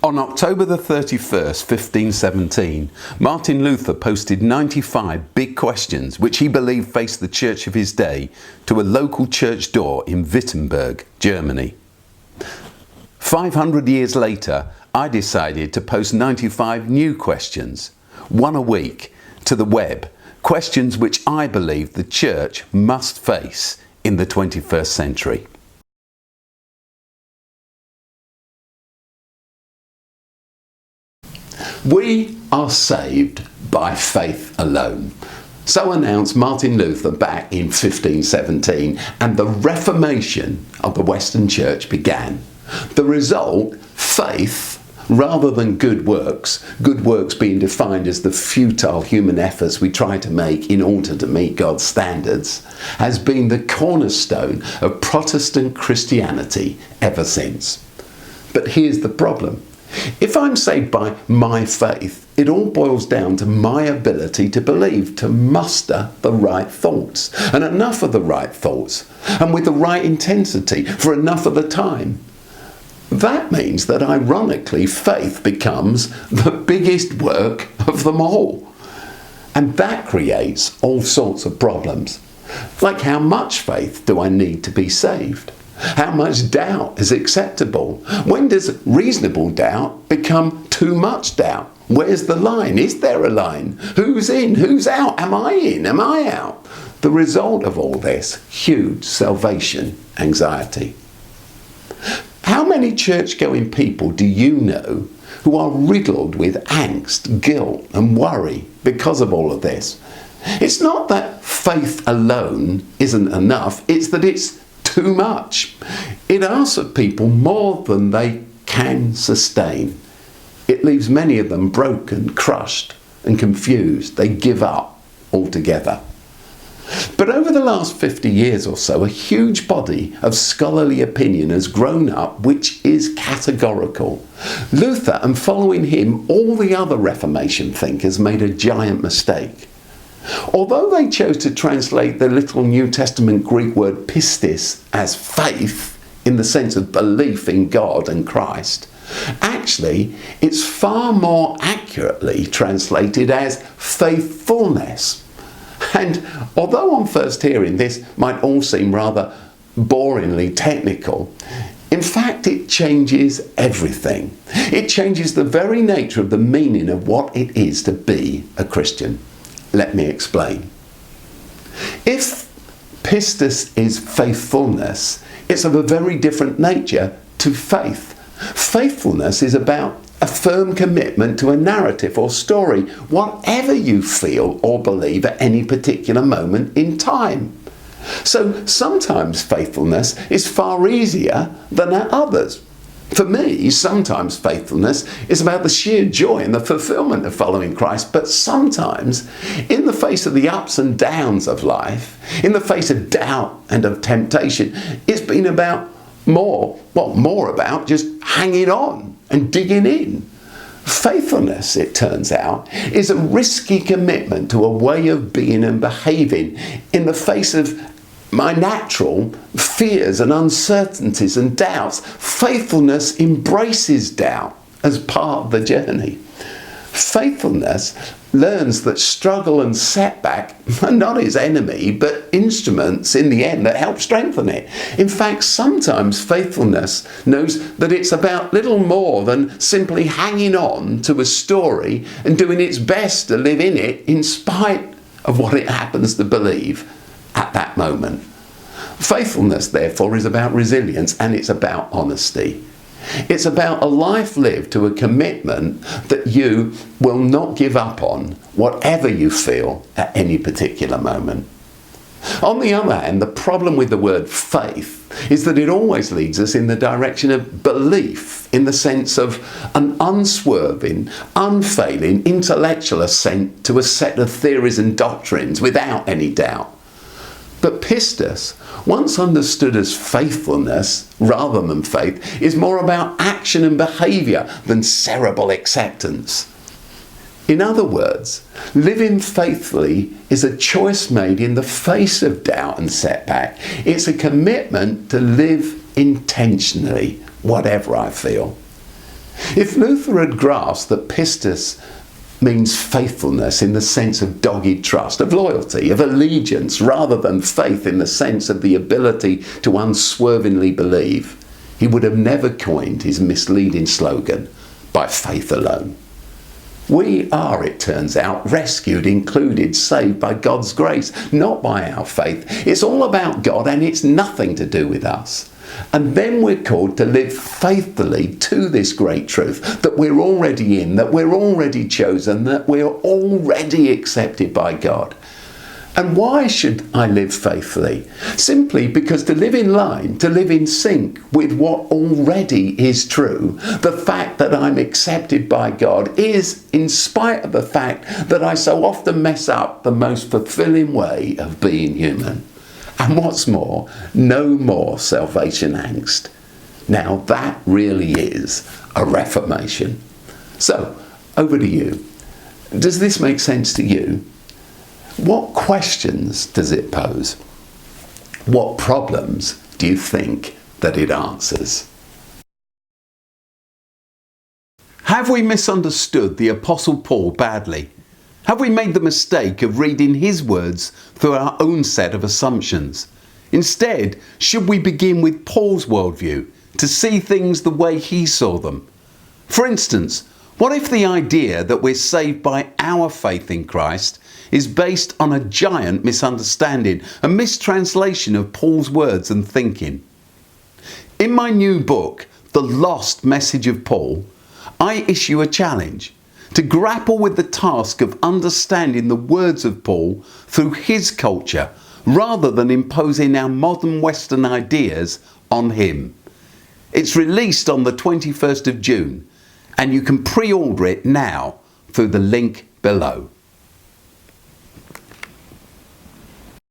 On October the 31st, 1517, Martin Luther posted 95 big questions which he believed faced the church of his day to a local church door in Wittenberg, Germany. 500 years later, I decided to post 95 new questions, one a week, to the web, questions which I believe the church must face in the 21st century. We are saved by faith alone. So announced Martin Luther back in 1517, and the reformation of the Western Church began. The result, faith, rather than good works being defined as the futile human efforts we try to make in order to meet God's standards, has been the cornerstone of Protestant Christianity ever since. But here's the problem. If I'm saved by my faith, it all boils down to my ability to believe, to muster the right thoughts, and enough of the right thoughts, and with the right intensity for enough of the time. That means that ironically faith becomes the biggest work of them all. And that creates all sorts of problems. Like, how much faith do I need to be saved? How much doubt is acceptable? When does reasonable doubt become too much doubt? Where's the line? Is there a line? Who's in? Who's out? Am I in? Am I out? The result of all this, huge salvation anxiety. How many church-going people do you know who are riddled with angst, guilt and worry because of all of this? It's not that faith alone isn't enough, it's that it's too much. It asks of people more than they can sustain. It leaves many of them broken, crushed and confused. They give up altogether. But over the last 50 years or so, a huge body of scholarly opinion has grown up which is categorical. Luther, and following him, all the other Reformation thinkers made a giant mistake. Although they chose to translate the little New Testament Greek word pistis as faith, in the sense of belief in God and Christ, actually it's far more accurately translated as faithfulness. And although on first hearing this might all seem rather boringly technical, in fact it changes everything. It changes the very nature of the meaning of what it is to be a Christian. Let me explain. If pistis is faithfulness, it's of a very different nature to faith. Faithfulness is about a firm commitment to a narrative or story, whatever you feel or believe at any particular moment in time. So sometimes faithfulness is far easier than at others. For me, sometimes faithfulness is about the sheer joy and the fulfillment of following Christ, but sometimes, in the face of the ups and downs of life, in the face of doubt and of temptation, it's been about more about just hanging on and digging in. Faithfulness, it turns out, is a risky commitment to a way of being and behaving in the face of my natural fears and uncertainties and doubts. Faithfulness embraces doubt as part of the journey. Faithfulness learns that struggle and setback are not its enemy, but instruments in the end that help strengthen it. In fact, sometimes faithfulness knows that it's about little more than simply hanging on to a story and doing its best to live in it in spite of what it happens to believe at that moment. Faithfulness, therefore, is about resilience, and it's about honesty. It's about a life lived to a commitment that you will not give up on, whatever you feel at any particular moment. On the other hand, the problem with the word faith is that it always leads us in the direction of belief, in the sense of an unswerving, unfailing intellectual assent to a set of theories and doctrines without any doubt. But pistis, once understood as faithfulness rather than faith, is more about action and behaviour than cerebral acceptance. In other words, living faithfully is a choice made in the face of doubt and setback. It's a commitment to live intentionally, whatever I feel. If Luther had grasped that pistis means faithfulness in the sense of dogged trust, of loyalty, of allegiance, rather than faith in the sense of the ability to unswervingly believe, he would have never coined his misleading slogan, "By faith alone." We are, it turns out, rescued, included, saved by God's grace, not by our faith. It's all about God and it's nothing to do with us. And then we're called to live faithfully to this great truth, that we're already in, that we're already chosen, that we're already accepted by God. And why should I live faithfully? Simply because to live in line, to live in sync with what already is true, the fact that I'm accepted by God is, in spite of the fact that I so often mess up, the most fulfilling way of being human. And what's more, no more salvation angst. Now that really is a reformation. So, over to you. Does this make sense to you? What questions does it pose? What problems do you think that it answers? Have we misunderstood the Apostle Paul badly? Have we made the mistake of reading his words through our own set of assumptions? Instead, should we begin with Paul's worldview to see things the way he saw them? For instance, what if the idea that we're saved by our faith in Christ is based on a giant misunderstanding, a mistranslation of Paul's words and thinking? In my new book, The Lost Message of Paul, I issue a challenge to grapple with the task of understanding the words of Paul through his culture, rather than imposing our modern Western ideas on him. It's released on the 21st of June, and you can pre-order it now through the link below.